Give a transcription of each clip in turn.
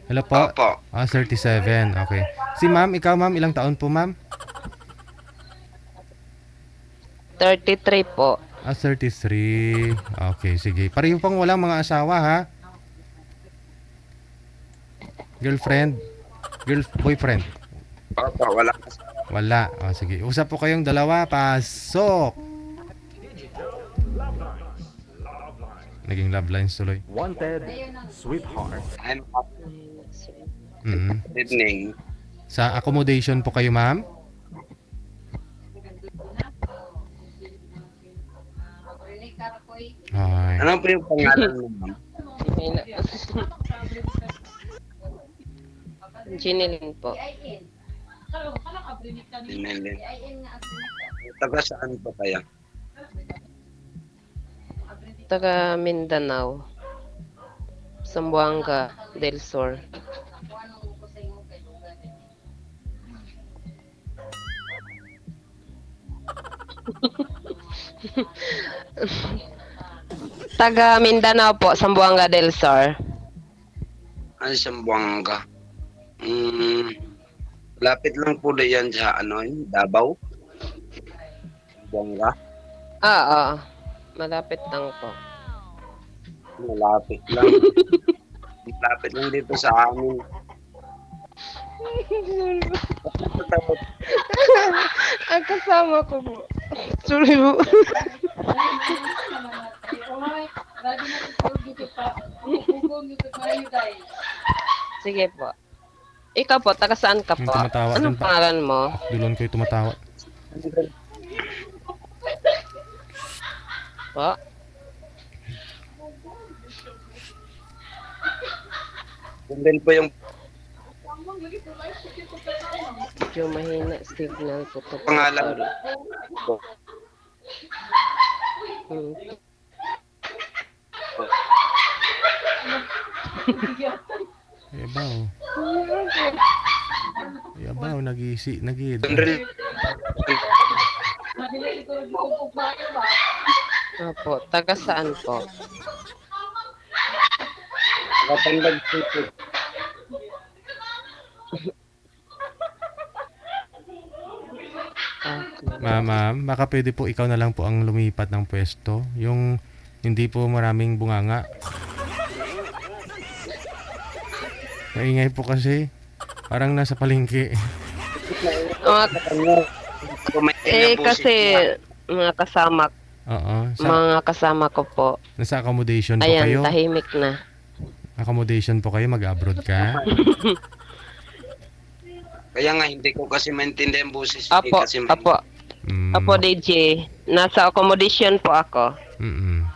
Hello po? Opo. 37. Okay. Si ma'am, ikaw ma'am, ilang taon po ma'am? 33 po. 33. Okay, sige. Pareho pang walang mga asawa ha? Girlfriend? Boyfriend? Opo, wala kasi. Wala. Sige. Usap po kayong dalawa. Pasok! Naging love lines tuloy. Wanted, sweetheart. I'm Mm. good evening. Sa accommodation po kayo ma'am? Ay. Ano po yung pangalan mo, ma'am? Jeneline po. Emailin. Taga saan po kaya? Taga Mindanao. Zamboanga del Sur. Taga Mindanao po, Zamboanga del Sur. Ano siyang Buanga? Lapit lang po na yan sa Davao. Buanga. Oo. Malapit lang po. Malapit lang. Malapit lang dito sa amin. Ang kasama ko po. Sorry po. Sige po. Ikaw po, taga saan ka Yung po? tumatawa dun Anong pa. pangalan mo? Dulon ko yung tumatawa. Po? Kung din po yung Medyo mahina signal ko to. pangalan ko. Hmm. Yabaw. Yabaw, nagid. Donrel. Opo, taga saan po? Katandag City. Okay. Ma'am, baka pwede po ikaw na lang po ang lumipat ng pwesto. Yung hindi po maraming bunganga. Maingay po kasi. Parang nasa palengke. Kasi mga kasama Oo. mga kasama ko po. Nasa accommodation po Ayan, kayo. tahimik na. Accommodation po kayo, mag-abroad ka. Kaya nga hindi ko kasi maintindihan ang boses. Apo, Kasi apo. Mm. Apo DJ, nasa accommodation po ako. Mm-mm.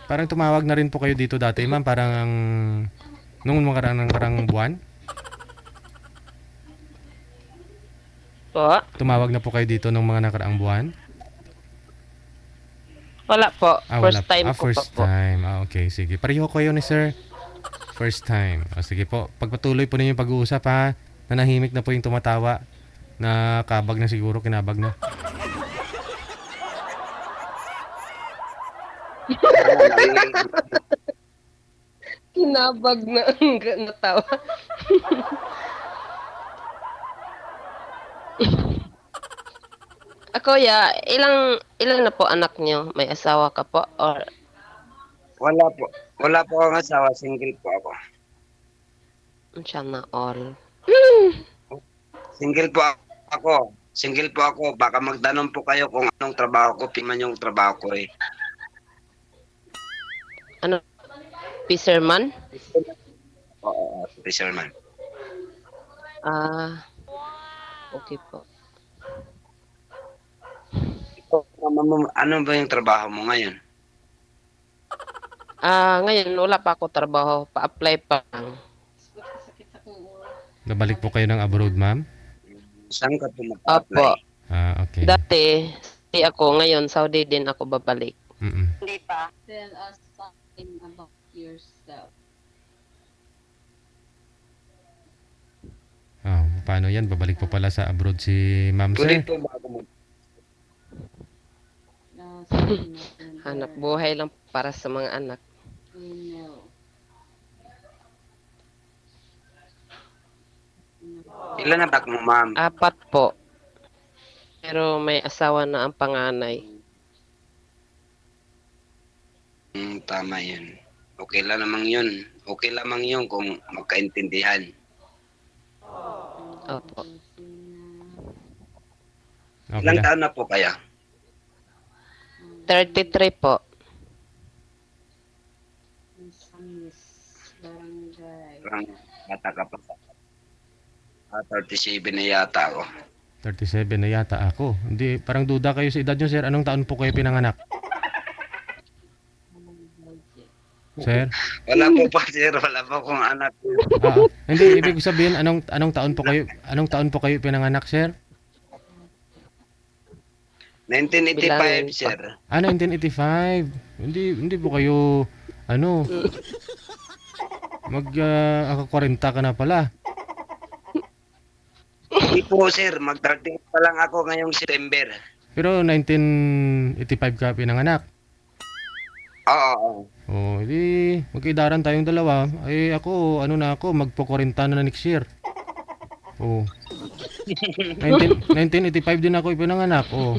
Parang tumawag na rin po kayo dito dati, ma'am. Parang nung nakarang buwan. Po? Tumawag na po kayo dito nung mga nakaraang buwan. Wala po. Wala First time ko first pa po. time. Okay, sige. Pareho kayo ni sir. First time. Sige po. Pagpatuloy po ninyo yung pag-uusap ha. Nanahimik na po yung tumatawa. Na kabag na siguro, kinabag na. Kinabag na ang natawa. Kuya, ilang na po anak niyo? May asawa ka po or Wala po. Wala po akong asawa. Single po ako. siya na all? Single po ako. Single po ako. Baka magtanong po kayo kung anong trabaho ko. Piman yung trabaho ko eh. Ano? Fisherman? Oo, fisherman. Ah, okay po. Ano ba yung trabaho mo ngayon? Ngayon wala pa ako trabaho. Pa-apply pa lang. Nabalik po kayo ng abroad, ma'am? Saan ka po Opo. mag-apply? Okay. Dati, Saudi ako. Ngayon, Saudi din ako babalik. Mm-mm. Hindi pa. Tell us something about yourself. Paano yan? Babalik po pala sa abroad si ma'am, Pwede sir? po ba ako Something natin Hanap there. buhay lang para sa mga anak. We know. Ilan na anak mo, ma'am? 4 po. Pero may asawa na ang panganay. Tama yun. Okay lang namang yun. Okay lamang yun kung magkaintindihan. Opo. Okay Ilang lang. taon na po kaya? 33 po. Misamis Barangay. Parang bata ka pa. 37 na yata ako. 37 na yata ako. Hindi, parang duda kayo sa edad nyo, sir. Anong taon po kayo pinanganak? Sir? Wala po pa, sir. Wala po akong anak. Hindi, ibig sabihin, anong taon po kayo pinanganak, sir? 1985, Bilangin pa. sir. 1985. Hindi po kayo, ako 40 ka na pala. Hindi po, sir. Mag-30 pa lang ako ngayong September. Pero 1985 ka pinanganak. Oo. Oh, hindi, magkaidaran tayong dalawa. Ay, ako, magpo-40 na next year. Oh. 1985 din ako ipinanganak. Oh.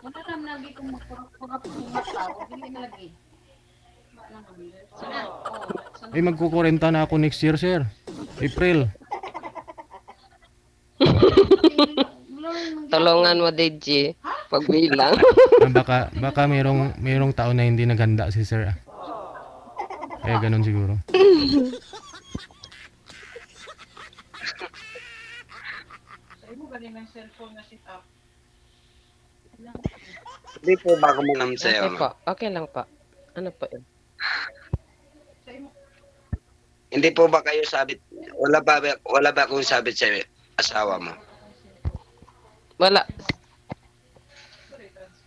Wala naman lagi kung magpurap-purap ng mata. Huwag hindi na lagi. Sana. Ay, magko-40 na ako next year, sir. April. Tulungan mo, DJ. Pagbilang. Baka mayroong taon na hindi naganda si sir. Kaya ganun siguro. Hindi po ba ako manam Okay sa'yo? po. Okay lang po. Ano po yun? Hindi po ba kayo sabit? Wala ba akong sabit sa asawa mo? Wala.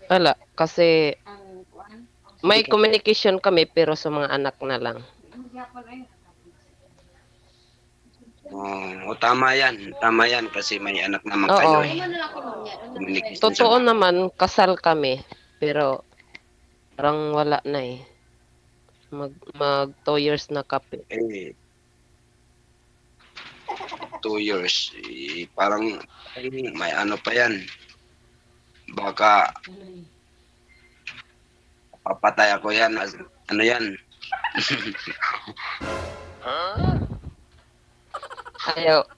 Wala. Kasi Ang kuan. may communication kami pero sa mga anak na lang. Magyapon ay. Tama yan. Tama yan kasi may anak naman Oo. kayo. Eh. Ano na ako niya? Communication Totoo sa- naman, kasal kami. Pero parang wala na eh. Mag 2 years na kape. 2 years. Parang may ano pa yan. Baka papatay ako yan. Ano yan?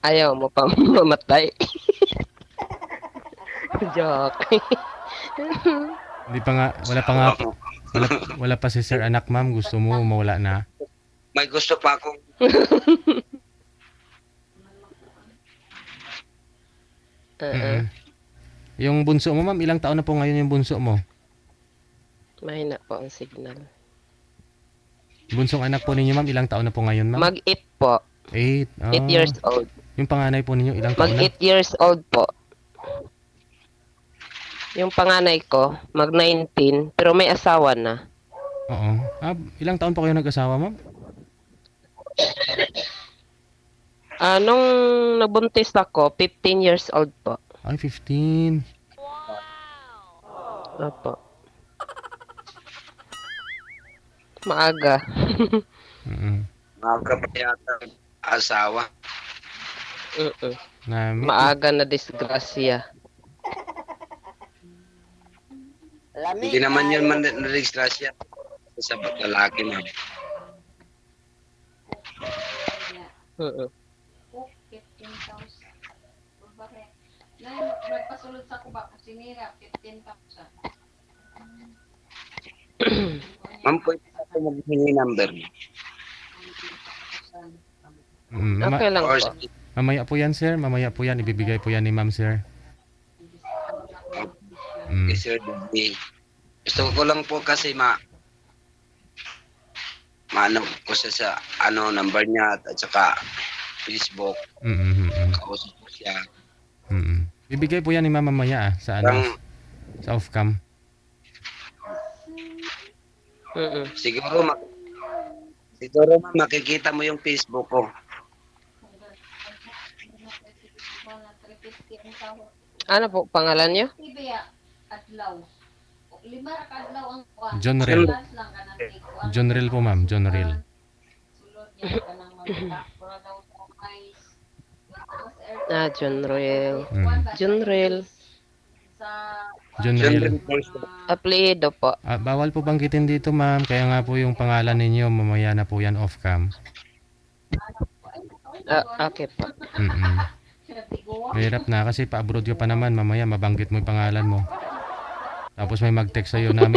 Ayaw mo pa mamatay. Joke. Hindi pa nga, wala pa si sir anak, ma'am. Gusto mo mawala na. May gusto pa akong Mm-mm. Yung bunso mo, ma'am, ilang taon na po ngayon yung bunso mo? Mahina po ang signal. Bunsong anak po ninyo, ma'am, ilang taon na po ngayon, ma'am? Mag-8 po. 8. 8 years old. Yung panganay po ninyo, ilang taon na? Mag 8 years old po. Yung panganay ko, mag 19, pero may asawa na. Oo. Ilang taon po kayo nag-asawa, ma'am? Nung nabuntis ako, 15 years old po. Ay, 15. Opo. Maaga. Mm-mm. makakapayatang asawa. Mm-mm. Na, Maaga na disgrasya. Hindi naman yun na-registrasya sa lalaki na. Mm-mm. 15,000. Bakit? Nagpasulod sa kuba, sinira, 15,000. Ma'am, pwede ako maghingi number niyo. Okay lang Or po. mamaya po yan, sir. Mamaya po yan. Ibibigay po yan ni ma'am, sir. okay, Sir Dudley. Gusto ko lang po kasi maano ko sa number niya at saka Facebook, kausap ko siya. Bibigay po yan ni ma'am mamaya sa Parang sa off-cam. Mm-mm. siguro makikita mo yung Facebook ko. Ano po pangalan niyo? Ibaya, adlaw. 5 ka adlaw ang kuha. John Rel. Lang ka ng John Rel po, ma'am. John Rel. Sulod niya ka ng mga pura daw sa may John Roel. Mm. John Roel. Sa John Yun Real. rin po. Apelyido po. Bawal po banggitin dito, ma'am. Kaya nga po yung pangalan ninyo, mamaya na po yan off-cam. Okay po. Mm-mm. Mahirap na kasi pa-abroad ka pa naman. Mamaya mabanggit mo yung pangalan mo. Tapos may mag-text sa'yo na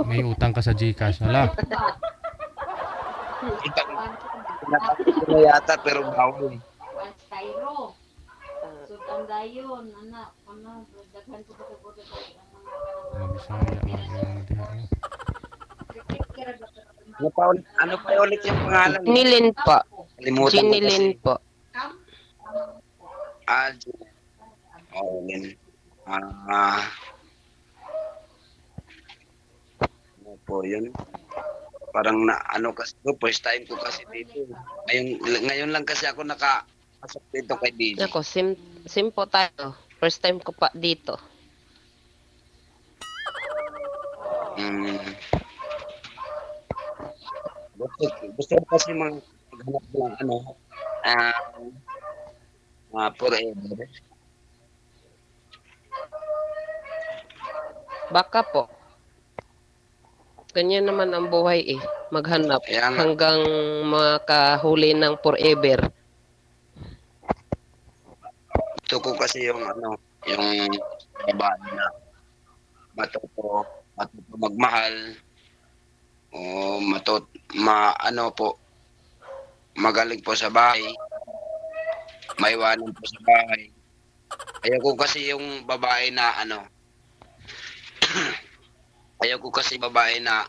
may utang ka sa GCash. Wala. Pinapakita ko na yata pero bawal. Cairo. So, tanda yun, anak. Daghan ko ba ko ang Mga Bisaya, mga Madiha. Ano pa ulit yung pangalan? Nilin po. Kalimutan ko Ginilin kasi. po. Ginilin. Oo, yun. Ano po yun? Parang na ano kasi first time ko kasi dito. Ngayon lang kasi ako nakapasok dito kay DJ. Ako, sim po tayo. First time ko pa dito. Mm. Gusto ko kasi maghanap ng ano forever. Baka po. Ganyan naman ang buhay eh. Maghanap Kaya nga. hanggang makahuli ng forever. Gusto ko kasi yung babae na matuto magmahal o magaling po sa bahay, maiwanan po sa bahay. Ayaw ko kasi yung babae na ayaw ko kasi babae na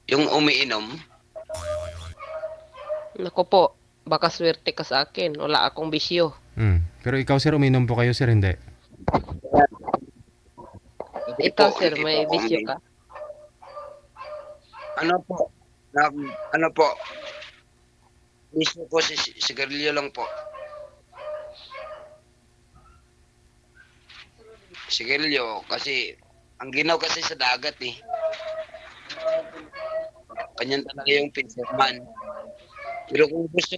yung umiinom. Naku po, baka swerte ka sa akin. Wala akong bisyo. Pero ikaw, sir, uminom po kayo, sir, hindi? Ikaw, sir, may bisyo ka? Ano po? Bisyo po si sigarilyo lang po. Sigarilyo kasi ang ginaw kasi sa dagat eh. Kanyan talaga yung fisherman. Pero kung gusto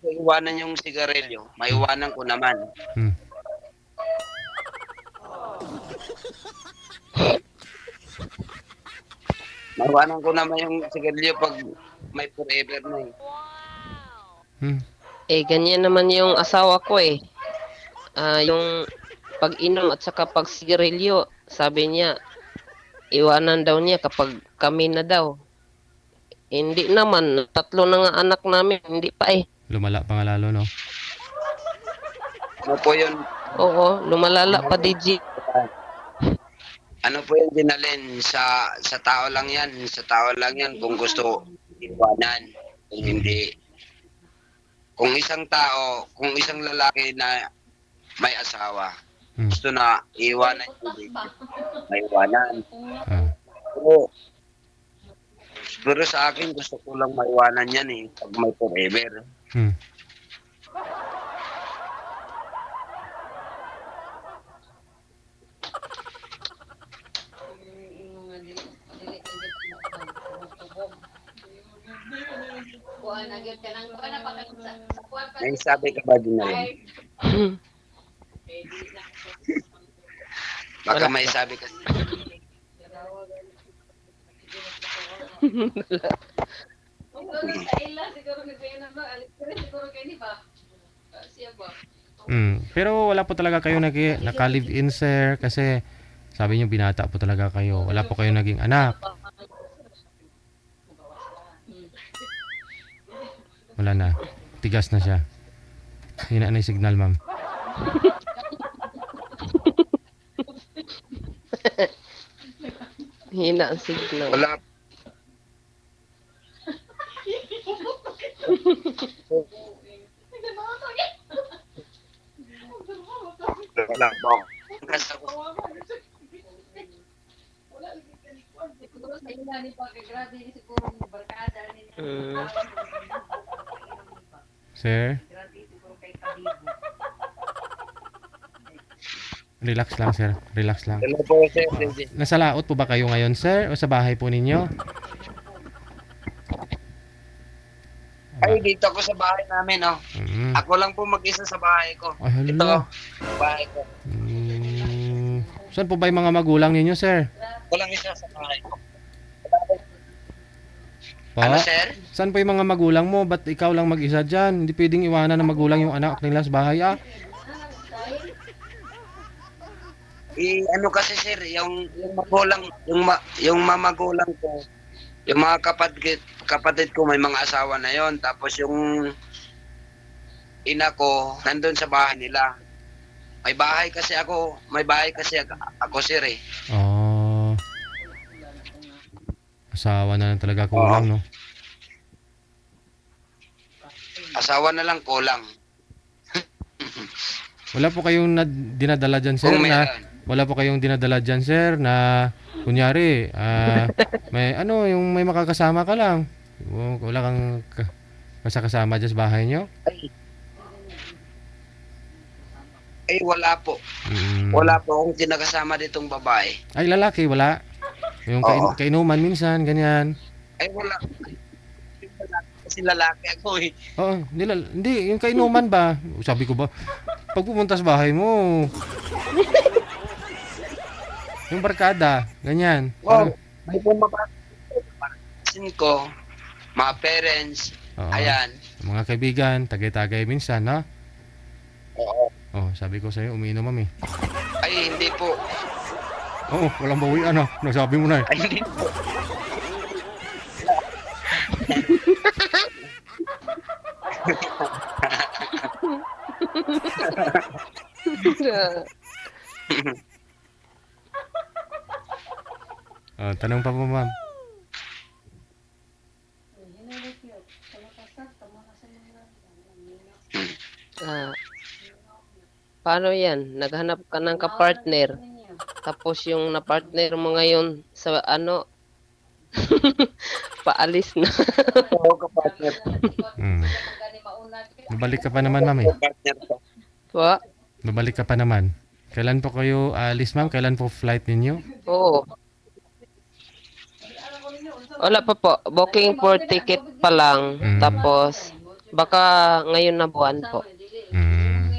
ko iwanan yung sigarilyo, maiwanan ko naman. Maiwanan ko naman yung sigarilyo pag may forever na eh. Eh, ganyan naman yung asawa ko eh. Yung pag-inom at saka pag-sigarilyo, sabi niya, iwanan daw niya kapag kami na daw. Hindi naman, 3 na nga anak namin, hindi pa eh. Lumala pa nga lalo, no? Ano po yun? Oo, lumalala pa DJ. Ano po yung dinalin sa tao lang yan? Sa tao lang yan kung gusto iwanan. Kung hindi. Kung isang tao, kung isang lalaki na may asawa, gusto na iwanan hindi. May iwanan. Pero sa akin, gusto ko lang maiwanan yan eh. Pag may forever. May sabi ka ba din na rin? Baka may sabi ka. Pero wala po talaga kayo naka-live-in, sir, kasi sabi niyo binata po talaga kayo. Wala po kayo naging anak. Wala na. Tigas na siya. Hina na yung signal, ma'am. Hina ang signal. Wala. Wala po. Sir? Relax lang, sir. Relax lang. Hello po, sir. Nasa laot po ba kayo ngayon, sir? O sa bahay po ninyo? Ay, dito ako sa bahay namin, oh. Mm. Ako lang po mag-isa sa bahay ko. Ay, Ito, hala. bahay ko. Saan po ba yung mga magulang ninyo, sir? Walang isa sa bahay ko. Pa? Ano, sir? Saan po yung mga magulang mo? Ba't ikaw lang mag-isa dyan? Hindi pwedeng iwanan ng magulang yung anak nila sa bahay, ah? Ano kasi, sir, yung magulang, yung mamagulang ko, yung mga kapatid ko may mga asawa na yon. Tapos yung ina ko, nandun sa bahay nila. May bahay kasi ako, sir, eh. Oh. Asawa na lang talaga kulang, no? Asawa na lang kulang. Wala po kayong dinadala dyan, sir, Kung na... meron. Wala po kayong dinadala dyan, sir, na... Kunyari, may ano, yung may makakasama ka lang. Wala kang kasama dyan sa bahay nyo? Ay, wala po. Mm. Wala po akong kinakasama ditong babae. Ay, lalaki, wala. Yung Oo. kainuman minsan, ganyan. Ay, wala. Kasi lalaki ako, eh. Oo, hindi, yung kainuman ba? Sabi ko ba, pag pumunta sa bahay mo, yung barkada, ganyan. Wow, may pumapasok ko, mga parents, Oo. ayan. Mga kaibigan, tagay-tagay minsan, no? Oo. Oh, sabi ko sa'yo, umiinom kami. Ay, hindi po. Oo, walang bawi, ano? Nasabi mo na eh. Ay, hindi po. Tanong pa po, ma'am. Ah, paano yan? Naghanap ka ng kapartner. Tapos yung napartner mo ngayon sa ano, paalis na. Oo, kapatid. Hmm. Babalik ka pa naman, ma'am eh. Partner ko. Wa? Babalik ka pa naman. Kailan po kayo alis, ma'am? Kailan po flight ninyo? Oo. Wala pa po. Booking for ticket pa lang. Mm. Tapos, baka ngayon na buwan po. Hmm.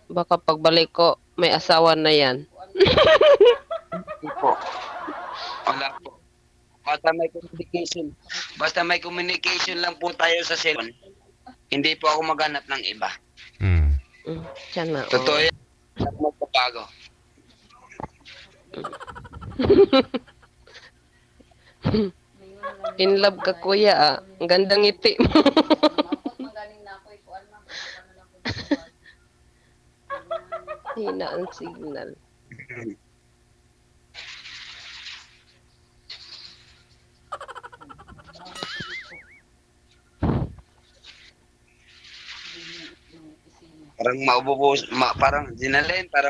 Baka pagbalik ko, may asawa na yan. Hindi po. Wala po. Basta may communication lang po tayo sa cellphone. Hindi po ako maghanap ng iba. Hmm. Tiyan na. Totoo yan. Magpapago. In love ka kuya ah. Ang gandang ngiti mo. Hina ang signal. Parang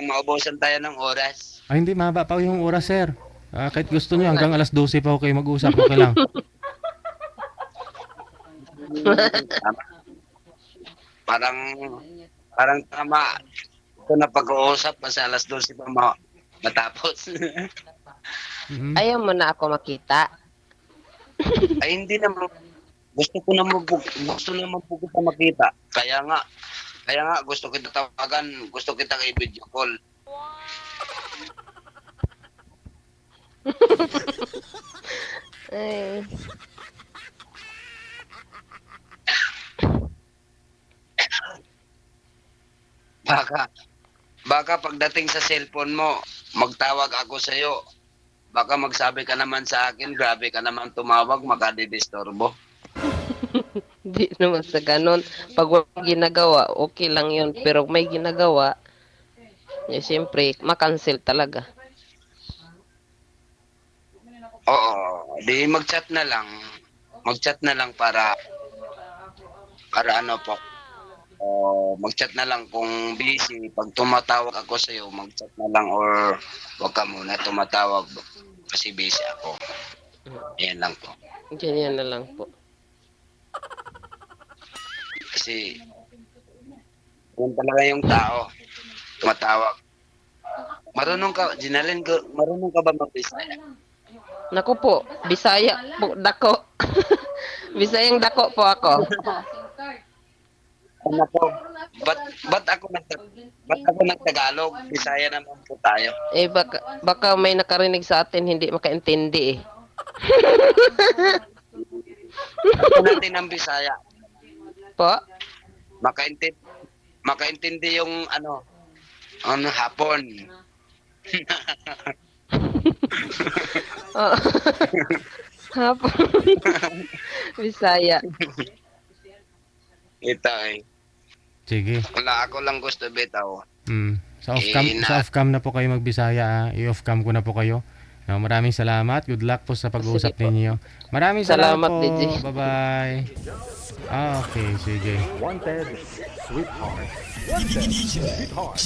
maubusan tayo ng oras. Ay, hindi, mahaba pa yung oras, sir. Kahit gusto niyo, hanggang alas 12 pa ako kayo mag-usap. Okay lang. Parang tama. Ito na pag-uusap kasi alas 12 pa matapos. Mhm. Ayaw mo na ako makita. Ay hindi naman. Gusto naman po kita makita. Kaya nga gusto kita tawagan, gusto kita i-video call. Ay. Baka pagdating sa cellphone mo, magtawag ako sa iyo. Baka magsabi ka naman sa akin, grabe ka naman tumawag, makadidisturbo. Hindi naman sa ganon. Pag walang ginagawa, okay lang yun. Pero may ginagawa, eh, siyempre, makancel talaga. Oo, di mag-chat na lang. Mag-chat na lang para ano po. Mag-chat na lang kung busy. Pag tumatawag ako sa iyo, mag-chat na lang or wag ka muna tumatawag kasi busy ako. Ayan lang po. Ganyan na lang po. Kasi yun talaga yung tao. Tumatawag. Marunong ka ba mag-Bisaya? Naku po, Bisaya po, dako. Bisayang dako po ako. SIM card. Ano po? Ba't ako nagtagalog? Bisaya naman po tayo. Eh baka may nakarinig sa atin hindi makaintindi eh. Ako natin ang Bisaya. Po? Makaintindi yung ano hapon. Oo. Hapon. Bisaya. Ito eh. Sige. Wala ako lang gusto bitaw. Sa off-cam na po kayo magbisaya. I-off cam ko na po kayo. No, maraming salamat. Good luck po sa pag-uusap Sige po. ninyo. Maraming salamat, Salamat, po. DJ. Bye-bye. Okay, sige. Wanted, sweetheart. Wanted, sweetheart.